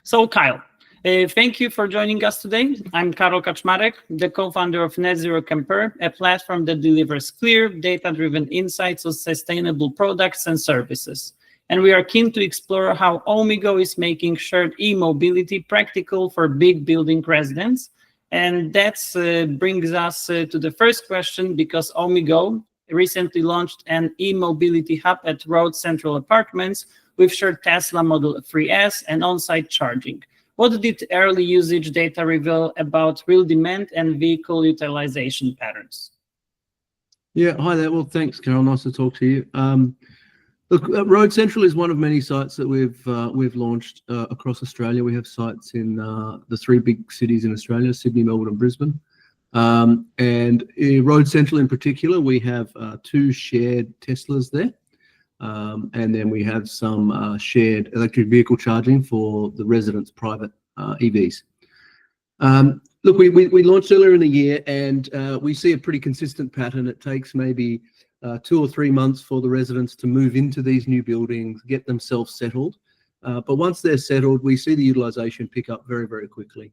So Kyle, thank you for joining us today. I'm Karol Kaczmarek, the co-founder of Net Zero Camper, a platform that delivers clear, data-driven insights on sustainable products and services. And we are keen to explore how Ohmie Go is making shared e-mobility practical for big building residents. And that brings us to the first question, because Ohmie Go recently launched an e-mobility hub at Road Central Apartments with shared Tesla Model 3S and on-site charging. What did early usage data reveal about real demand and vehicle utilization patterns? Yeah, hi there. Well, thanks, Carol. Nice to talk to you. Look, Road Central is one of many sites that we've launched across Australia. We have sites in the three big cities in Australia: Sydney, Melbourne, and Brisbane. And Road Central in particular, we have 2 shared Teslas there. And then we have some shared electric vehicle charging for the residents' private EVs. Look, we launched earlier in the year, and we see a pretty consistent pattern. It takes maybe 2 or 3 months for the residents to move into these new buildings, get themselves settled. But once they're settled, we see the utilization pick up very, very quickly.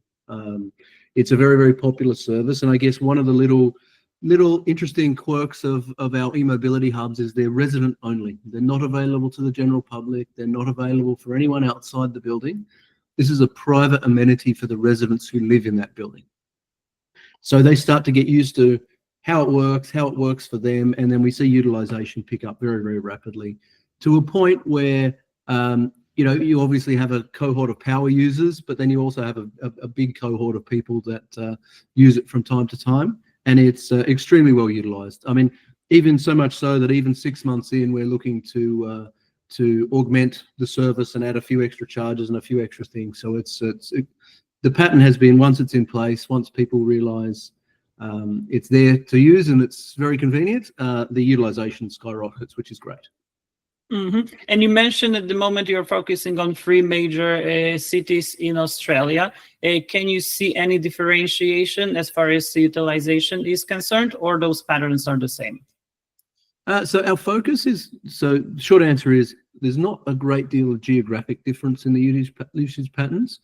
It's a very, very popular service, and I guess one of the little interesting quirks of our e-mobility hubs is they're resident only. They're not available to the general public. They're not available for anyone outside the building. This is a private amenity for the residents who live in that building. So they start to get used to how it works for them, and then we see utilization pick up very, very rapidly to a point where you obviously have a cohort of power users, but then you also have a big cohort of people that use it from time to time. And it's extremely well utilized. I mean, even so much so that even 6 months in, we're looking to augment the service and add a few extra charges and a few extra things. So the pattern has been, once it's in place, once people realize it's there to use and it's very convenient, the utilization skyrockets, which is great. Mm-hmm. And you mentioned at the moment you're focusing on 3 major cities in Australia. Can you see any differentiation as far as utilization is concerned, or those patterns are the same? So our focus is, so short answer is, there's not a great deal of geographic difference in the usage patterns.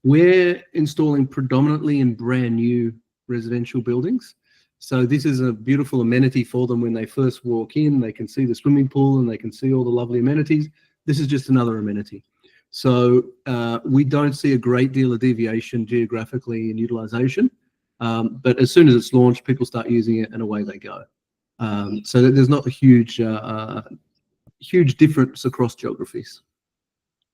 We're installing predominantly in brand new residential buildings. So this is a beautiful amenity for them when they first walk in. They can see the swimming pool and they can see all the lovely amenities. This is just another amenity. So we don't see a great deal of deviation geographically in utilization. But as soon as it's launched, people start using it and away they go. So there's not a huge difference across geographies.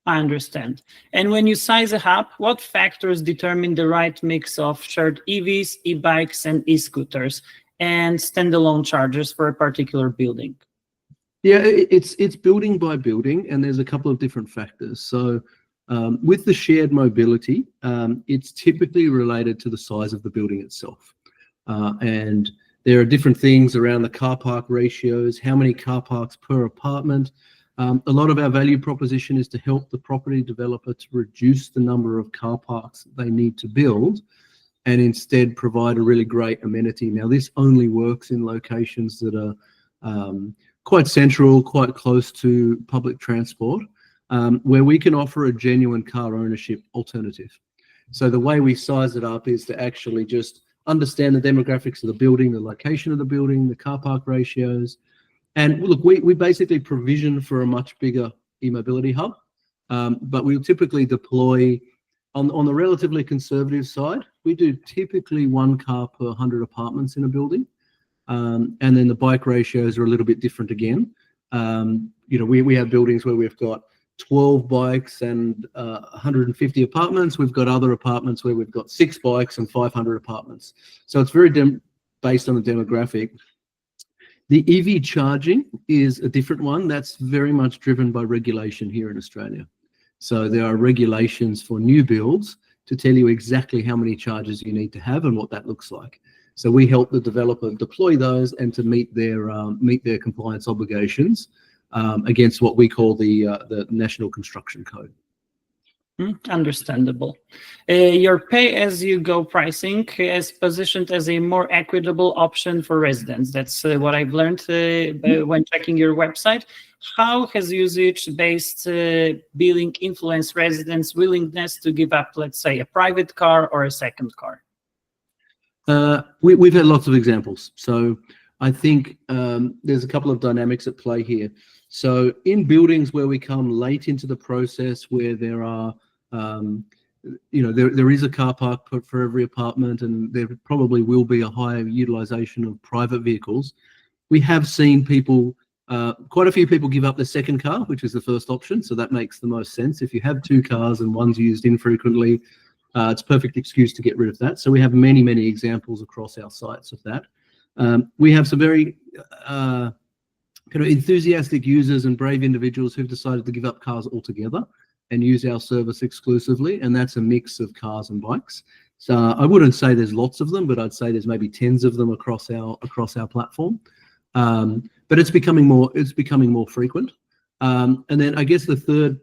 I understand. And when you size a hub, what factors determine the right mix of shared EVs, e-bikes, and e-scooters and standalone chargers for a particular building? Yeah, it's building by building, and there's a couple of different factors. So with the shared mobility, it's typically related to the size of the building itself. And there are different things around the car park ratios, how many car parks per apartment. A lot of our value proposition is to help the property developer to reduce the number of car parks they need to build and instead provide a really great amenity. Now, this only works in locations that are quite central, quite close to public transport, where we can offer a genuine car ownership alternative. So the way we size it up is to actually just understand the demographics of the building, the location of the building, the car park ratios. And look, we basically provision for a much bigger e-mobility hub, but we'll typically deploy on the relatively conservative side. We do typically 1 car per 100 apartments in a building, and then the bike ratios are a little bit different again. We have buildings where we've got 12 bikes and 150 apartments. We've got other apartments where we've got 6 bikes and 500 apartments. So it's very based on the demographic. The EV charging is a different one. That's very much driven by regulation here in Australia. So there are regulations for new builds to tell you exactly how many chargers you need to have and what that looks like. So we help the developer deploy those and to meet their compliance obligations against what we call the National Construction Code. Understandable. Your pay-as-you-go pricing is positioned as a more equitable option for residents. That's what I've learned when checking your website. How has usage-based billing influenced residents' willingness to give up, let's say, a private car or a second car? We've had lots of examples. So I think there's a couple of dynamics at play here. So in buildings where we come late into the process, where there are, there is a car park for every apartment, and there probably will be a higher utilization of private vehicles. We have seen people, quite a few people give up their second car, which is the first option. So that makes the most sense. If you have two cars and one's used infrequently, it's a perfect excuse to get rid of that. So we have many, many examples across our sites of that. We have some very kind of enthusiastic users and brave individuals who've decided to give up cars altogether and use our service exclusively, and that's a mix of cars and bikes. So I wouldn't say there's lots of them, but I'd say there's maybe tens of them across our platform. But it's becoming more frequent. And then I guess the third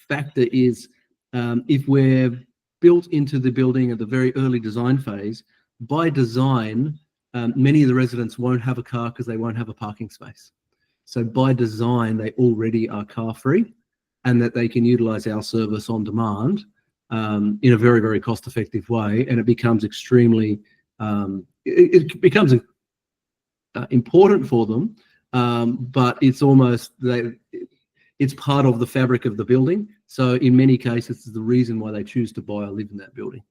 factor is if we're built into the building at the very early design phase, by design, many of the residents won't have a car because they won't have a parking space. So by design, they already are car free, and that they can utilize our service on demand in a very, very cost effective way. And it becomes extremely, important for them, but it's almost, it's part of the fabric of the building. So in many cases, it's the reason why they choose to buy or live in that building.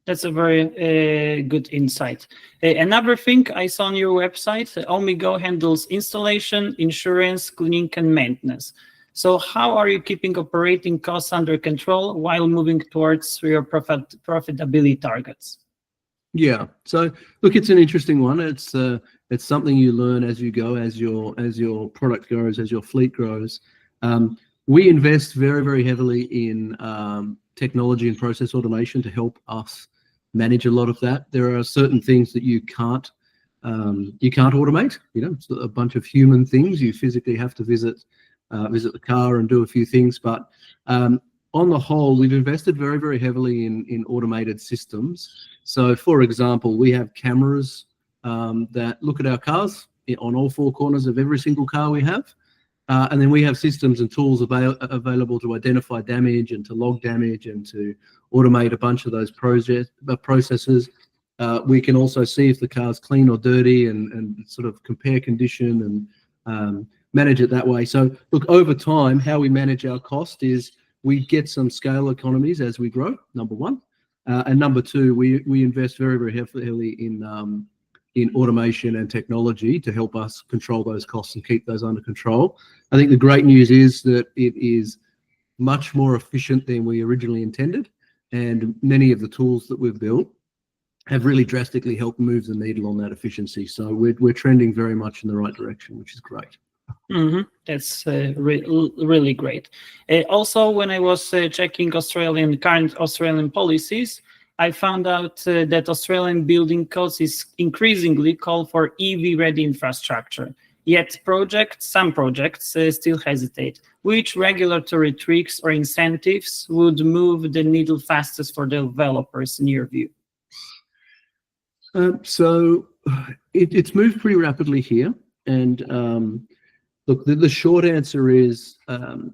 That's a very good insight. Another thing I saw on your website, Ohmie Go handles installation, insurance, cleaning, and maintenance. So how are you keeping operating costs under control while moving towards your profitability targets? Yeah. So look, it's an interesting one. It's something you learn as you go, as your product grows, as your fleet grows. We invest very, very heavily in technology and process automation to help us manage a lot of that. There are certain things that you can't automate. It's a bunch of human things. You physically have to visit the car and do a few things. But on the whole, we've invested very, very heavily in automated systems. So, for example, we have cameras that look at our cars on all four corners of every single car we have. And then we have systems and tools available to identify damage and to log damage and to automate a bunch of those processes. We can also see if the car's clean or dirty and sort of compare condition and manage it that way. So look, over time, how we manage our cost is we get some scale economies as we grow, number one. And number two, we invest very, very heavily in automation and technology to help us control those costs and keep those under control. I think the great news is that it is much more efficient than we originally intended, and many of the tools that we've built have really drastically helped move the needle on that efficiency. So we're trending very much in the right direction, which is great. That's really great. Also, when I was checking current Australian policies, I found out that Australian building codes is increasingly call for EV-ready infrastructure. Yet some projects still hesitate. Which regulatory tricks or incentives would move the needle fastest for developers in your view? So it's moved pretty rapidly here. And look, the short answer is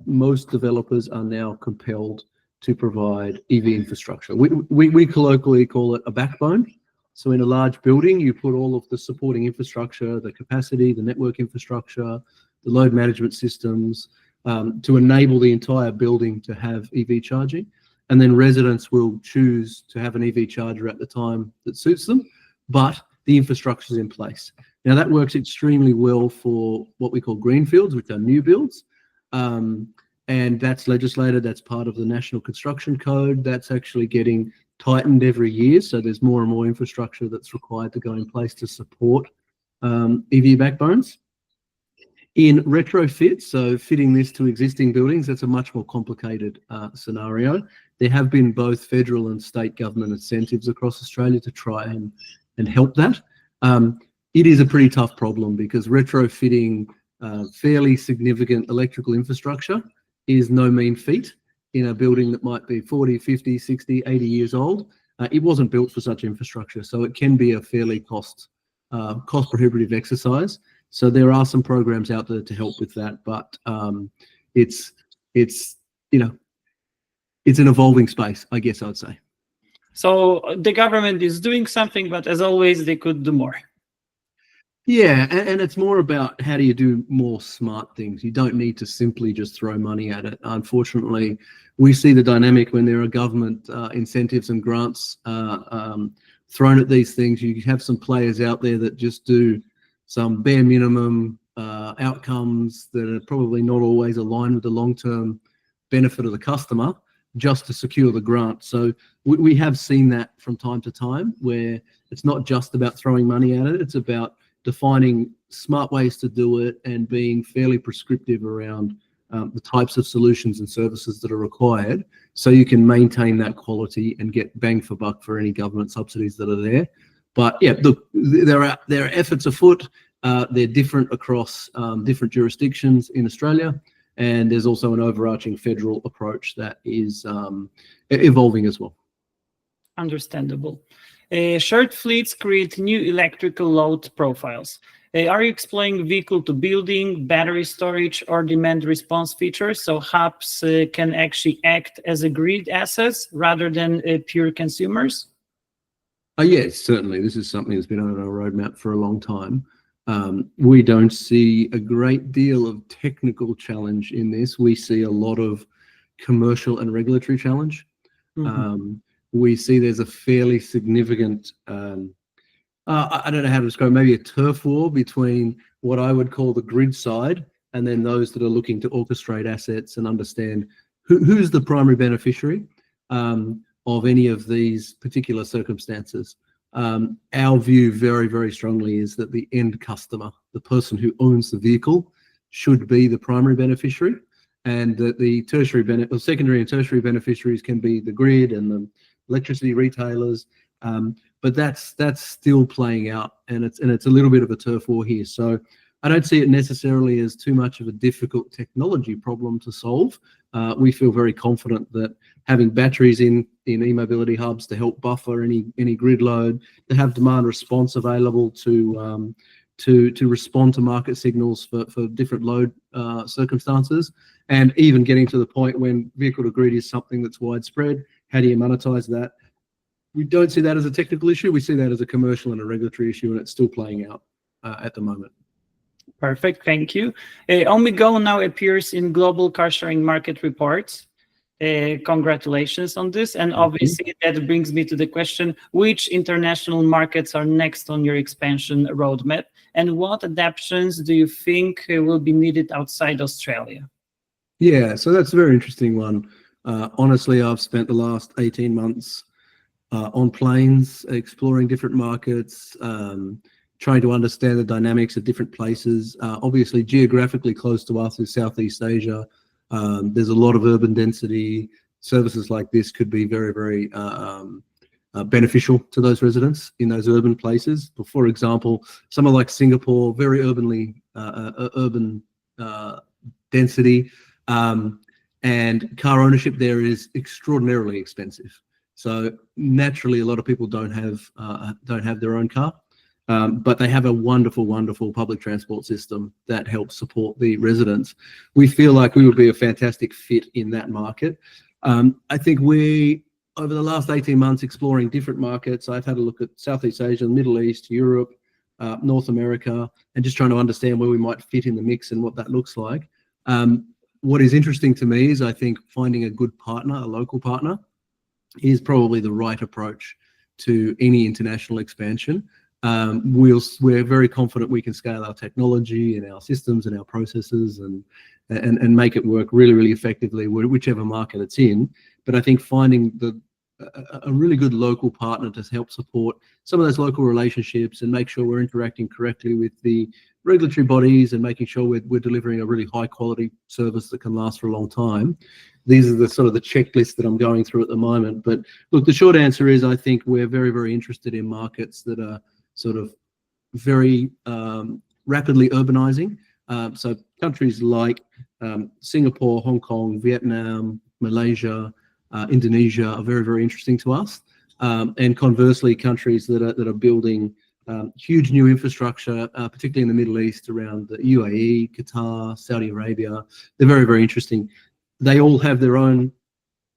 most developers are now compelled to provide EV infrastructure. We colloquially call it a backbone. So in a large building, you put all of the supporting infrastructure, the capacity, the network infrastructure, the load management systems to enable the entire building to have EV charging. And then residents will choose to have an EV charger at the time that suits them, but the infrastructure is in place. Now that works extremely well for what we call greenfields, which are new builds. And that's legislated, that's part of the National Construction Code. That's actually getting tightened every year. So there's more and more infrastructure that's required to go in place to support EV backbones. In retrofit, so fitting this to existing buildings, that's a much more complicated scenario. There have been both federal and state government incentives across Australia to try and help that. It is a pretty tough problem because retrofitting fairly significant electrical infrastructure is no mean feat. in a building that might be 40, 50, 60, 80 years old. It wasn't built for such infrastructure, so it can be a fairly cost prohibitive exercise. So there are some programs out there to help with that, but it's an evolving space, I guess I'd say. So the government is doing something, but as always, they could do more. Yeah, and it's more about how do you do more smart things. You don't need to simply just throw money at it. Unfortunately, we see the dynamic when there are government incentives and grants thrown at these things. You have some players out there that just do some bare minimum outcomes that are probably not always aligned with the long-term benefit of the customer, just to secure the grant. So we have seen that from time to time, where it's not just about throwing money at it, it's about defining smart ways to do it and being fairly prescriptive around the types of solutions and services that are required, so you can maintain that quality and get bang for buck for any government subsidies that are there. But yeah, look, there are efforts afoot. They're different across different jurisdictions in Australia, and there's also an overarching federal approach that is evolving as well. Understandable. Shared fleets create new electrical load profiles. Are you exploring vehicle to building, battery storage, or demand response features so hubs can actually act as a grid assets rather than pure consumers? Yes, certainly. This is something that's been on our roadmap for a long time. We don't see a great deal of technical challenge in this. We see a lot of commercial and regulatory challenge. Mm-hmm. We see there's a fairly significant, I don't know how to describe it, maybe a turf war between what I would call the grid side and then those that are looking to orchestrate assets and understand who's the primary beneficiary of any of these particular circumstances. Our view very, very strongly is that the end customer, the person who owns the vehicle, should be the primary beneficiary, and that the secondary and tertiary beneficiaries can be the grid and the electricity retailers. But that's still playing out, and it's a little bit of a turf war here. So I don't see it necessarily as too much of a difficult technology problem to solve. We feel very confident that having batteries in eMobility hubs to help buffer any grid load, to have demand response available to respond to market signals for different load circumstances, and even getting to the point when vehicle to grid is something that's widespread. How do you monetize that? We don't see that as a technical issue. We see that as a commercial and a regulatory issue, and it's still playing out at the moment. Perfect, thank you. Ohmie Go now appears in global car sharing market reports. Congratulations on this. And obviously that brings me to the question, which international markets are next on your expansion roadmap, and what adaptations do you think will be needed outside Australia? Yeah, so that's a very interesting one. Honestly, I've spent the last 18 months on planes, exploring different markets, trying to understand the dynamics of different places. Obviously, geographically close to us is Southeast Asia. There's a lot of urban density. Services like this could be very, very beneficial to those residents in those urban places. But for example, somewhere like Singapore, very urban density, and car ownership there is extraordinarily expensive. So naturally, a lot of people don't have their own car. But they have a wonderful, wonderful public transport system that helps support the residents. We feel like we would be a fantastic fit in that market. I think over the last 18 months, exploring different markets, I've had a look at Southeast Asia, Middle East, Europe, North America, and just trying to understand where we might fit in the mix and what that looks like. What is interesting to me is I think finding a good partner, a local partner, is probably the right approach to any international expansion. We're very confident we can scale our technology and our systems and our processes and make it work really, really effectively, whichever market it's in. But I think finding a really good local partner to help support some of those local relationships and make sure we're interacting correctly with the regulatory bodies and making sure we're delivering a really high quality service that can last for a long time. These are the sort of the checklist that I'm going through at the moment. But look, the short answer is I think we're very, very interested in markets that are sort of very rapidly urbanizing. So countries like Singapore, Hong Kong, Vietnam, Malaysia, Indonesia are very, very interesting to us. And conversely, countries that are building huge new infrastructure, particularly in the Middle East, around the UAE, Qatar, Saudi Arabia, they're very, very interesting. They all have their own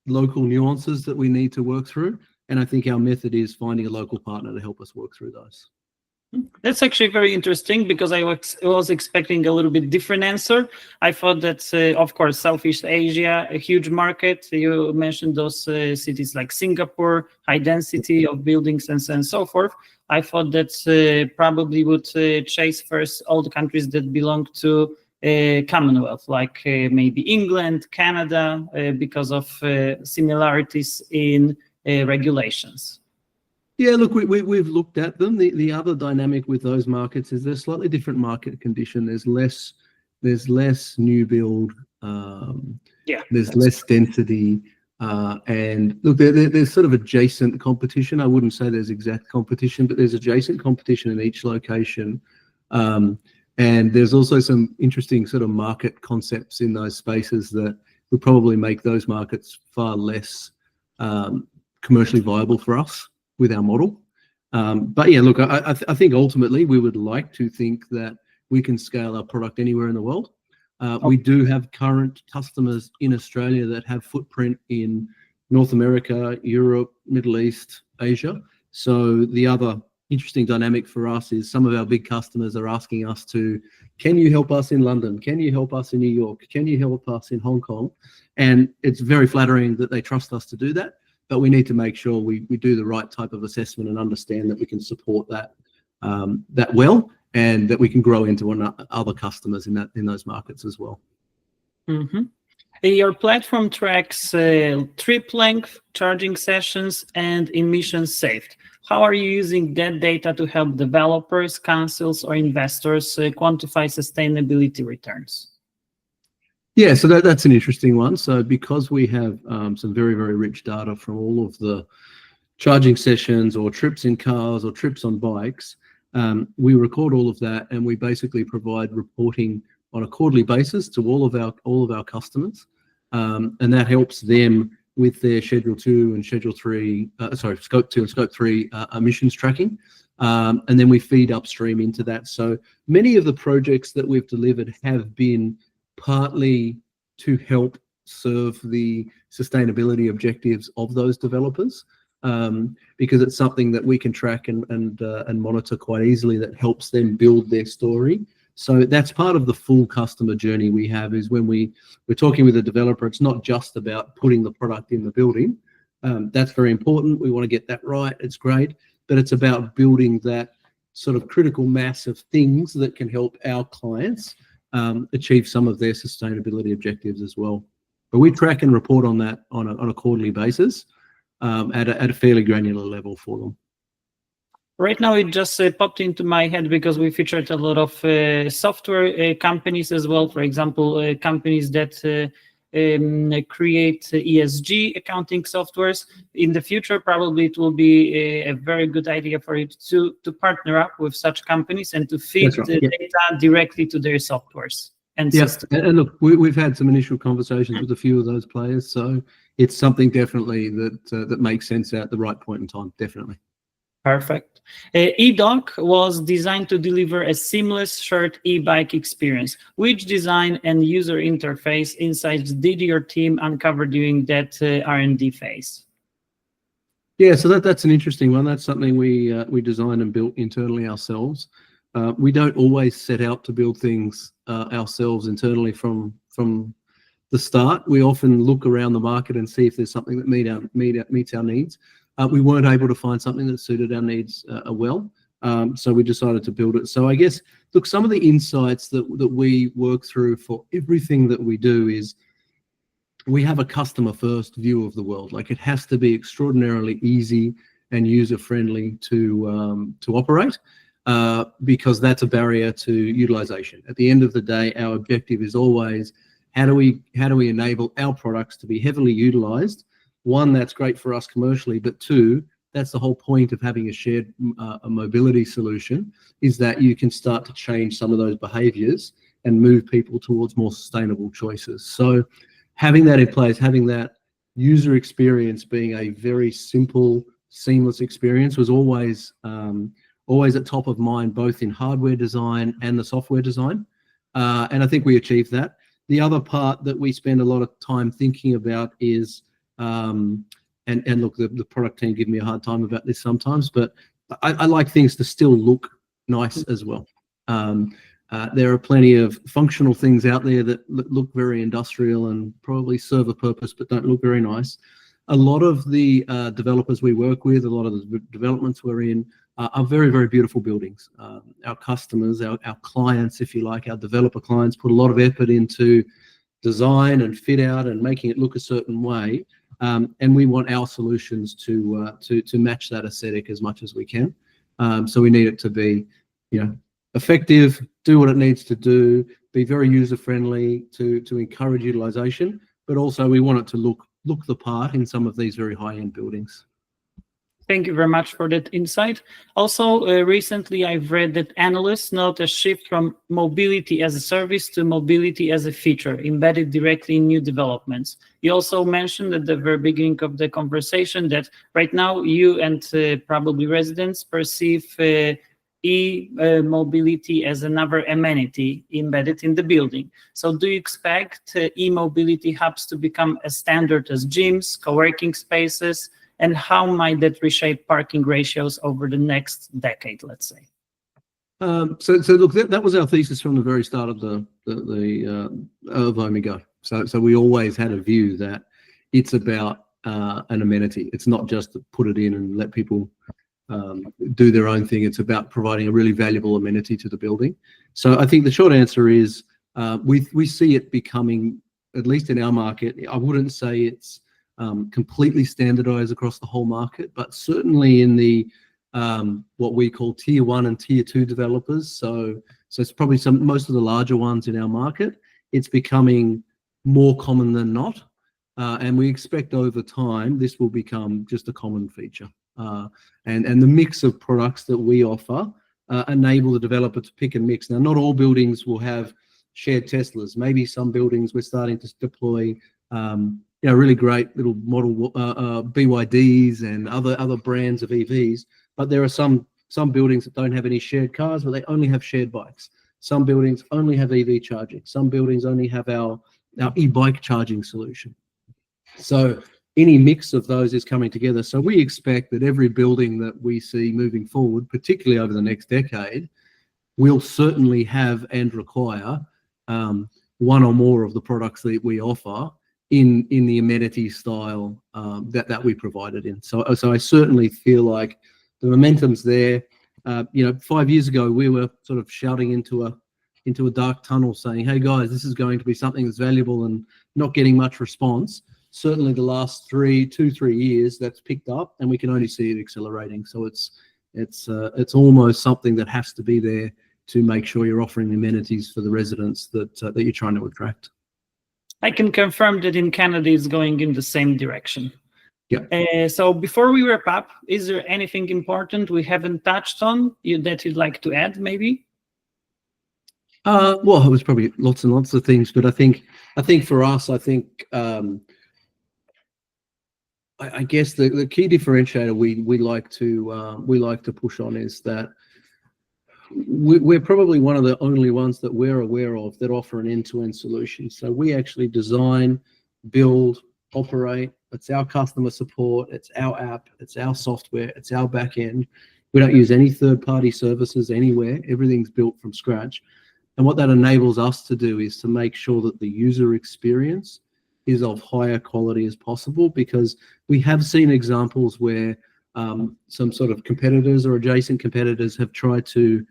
local nuances that we need to work through. And I think our method is finding a local partner to help us work through those. That's actually very interesting, because I was expecting a little bit different answer. I thought that, of course, Southeast Asia, a huge market. You mentioned those cities like Singapore, high density of buildings and so forth. I thought that probably would chase first all the countries that belong to Commonwealth, like maybe England, Canada, because of similarities in regulations. Yeah, look, we've looked at them. The other dynamic with those markets is there's slightly different market condition. There's less new build. There's less density. And look, there's sort of adjacent competition. I wouldn't say there's exact competition, but there's adjacent competition in each location. And there's also some interesting sort of market concepts in those spaces that would probably make those markets far less commercially viable for us with our model. But yeah, look, I think ultimately we would like to think that we can scale our product anywhere in the world. We do have current customers in Australia that have footprint in North America, Europe, Middle East, Asia. So the other interesting dynamic for us is some of our big customers are asking us to, can you help us in London? Can you help us in New York? Can you help us in Hong Kong? And it's very flattering that they trust us to do that, but we need to make sure we do the right type of assessment and understand that we can support that well, and that we can grow into other customers in those markets as well. Mm-hmm. Your platform tracks trip length, charging sessions, and emissions saved. How are you using that data to help developers, councils, or investors quantify sustainability returns? Yeah, so that's an interesting one. So because we have some very, very rich data from all of the charging sessions or trips in cars or trips on bikes, we record all of that, and we basically provide reporting on a quarterly basis to all of our customers, and that helps them with their Schedule 2 and Schedule 3, Scope 2 and Scope 3 emissions tracking, and then we feed upstream into that. So many of the projects that we've delivered have been partly to help serve the sustainability objectives of those developers, because it's something that we can track and monitor quite easily that helps them build their story. So that's part of the full customer journey we have, is when we're talking with a developer, it's not just about putting the product in the building. That's very important. We want to get that right. It's great. But it's about building that sort of critical mass of things that can help our clients achieve some of their sustainability objectives as well. But we track and report on that on a quarterly basis at a fairly granular level for them. Right now, it just popped into my head because we featured a lot of software companies as well. For example, companies that create ESG accounting softwares. In the future, probably it will be a very good idea for you to partner up with such companies and to feed the data directly to their softwares and systems. And look, we've had some initial conversations with a few of those players, so it's something definitely that makes sense at the right point in time, definitely. Perfect. eDock was designed to deliver a seamless shared e-bike experience. Which design and user interface insights did your team uncover during that R&D phase? Yeah, so that's an interesting one. That's something we designed and built internally ourselves. We don't always set out to build things ourselves internally from the start. We often look around the market and see if there's something that meets our needs. We weren't able to find something that suited our needs well, so we decided to build it. So I guess, look, some of the insights that we work through for everything that we do is we have a customer-first view of the world. Like, it has to be extraordinarily easy and user-friendly to operate, because that's a barrier to utilization. At the end of the day, our objective is always how do we enable our products to be heavily utilized. One, that's great for us commercially, but two, that's the whole point of having a shared mobility solution, is that you can start to change some of those behaviors and move people towards more sustainable choices. So having that in place, having that user experience being a very simple, seamless experience was always at top of mind, both in hardware design and the software design. And I think we achieved that. The other part that we spend a lot of time thinking about is, and look, the product team give me a hard time about this sometimes, but I like things to still look nice as well. There are plenty of functional things out there that look very industrial and probably serve a purpose, but don't look very nice. A lot of the developers we work with, a lot of the developments we're in, are very, very beautiful buildings. Our customers, our clients, if you like, our developer clients put a lot of effort into design and fit out and making it look a certain way. And we want our solutions to match that aesthetic as much as we can. So we need it to be, effective, do what it needs to do, be very user friendly to encourage utilization, but also we want it to look the part in some of these very high-end buildings. Thank you very much for that insight. Also, recently I've read that analysts note a shift from mobility as a service to mobility as a feature embedded directly in new developments. You also mentioned at the very beginning of the conversation that right now you and probably residents perceive eMobility as another amenity embedded in the building. So do you expect eMobility hubs to become a standard as gyms, co-working spaces, and how might that reshape parking ratios over the next decade, let's say? So look, that was our thesis from the very start of the of Ohmie Go. So we always had a view that it's about an amenity. It's not just to put it in and let people do their own thing. It's about providing a really valuable amenity to the building. So I think the short answer is we see it becoming, at least in our market, I wouldn't say it's completely standardized across the whole market, but certainly in the what we call tier 1 and tier 2 developers. So it's probably most of the larger ones in our market. It's becoming more common than not, and we expect over time this will become just a common feature. And the mix of products that we offer enable the developer to pick and mix. Now, not all buildings will have shared Teslas. Maybe some buildings we're starting to deploy really great little model BYDs and other brands of EVs, but there are some buildings that don't have any shared cars, but they only have shared bikes. Some buildings only have EV charging. Some buildings only have our e-bike charging solution. So any mix of those is coming together. So we expect that every building that we see moving forward, particularly over the next decade, will certainly have and require one or more of the products that we offer in the amenity style that we provided in. So I certainly feel like the momentum's there. 5 years ago we were sort of shouting into a dark tunnel saying, hey guys, this is going to be something that's valuable and not getting much response. Certainly the last 3 years that's picked up, and we can only see it accelerating. So it's almost something that has to be there to make sure you're offering amenities for the residents that you're trying to attract. I can confirm that in Canada it's going in the same direction. Yeah. So before we wrap up, is there anything important we haven't touched on that you'd like to add, maybe? Well, it was probably lots and lots of things, but I think for us, I guess the key differentiator we like to push on is that we're probably one of the only ones that we're aware of that offer an end-to-end solution. So we actually design, build, operate. It's our customer support. It's our app. It's our software. It's our back end. We don't use any third-party services anywhere. Everything's built from scratch. And what that enables us to do is to make sure that the user experience is of higher quality as possible, because we have seen examples where some sort of competitors or adjacent competitors have tried to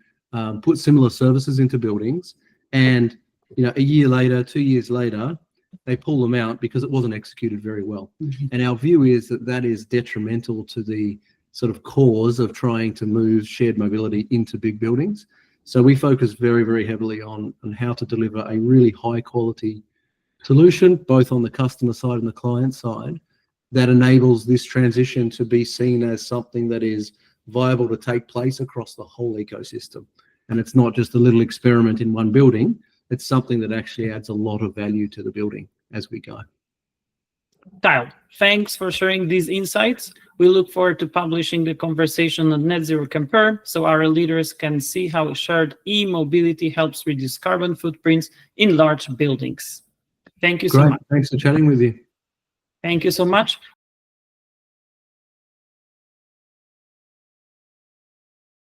put similar services into buildings, and a year later, 2 years later, they pull them out because it wasn't executed very well. Mm-hmm. And our view is that is detrimental to the sort of cause of trying to move shared mobility into big buildings. So we focus very, very heavily on how to deliver a really high quality solution, both on the customer side and the client side, that enables this transition to be seen as something that is viable to take place across the whole ecosystem. And it's not just a little experiment in one building. It's something that actually adds a lot of value to the building as we go. Kyle, thanks for sharing these insights. We look forward to publishing the conversation on Net Zero Compare so our leaders can see how shared e-mobility helps reduce carbon footprints in large buildings. Thank you so Great. much. Thanks for chatting with you. Thank you so much.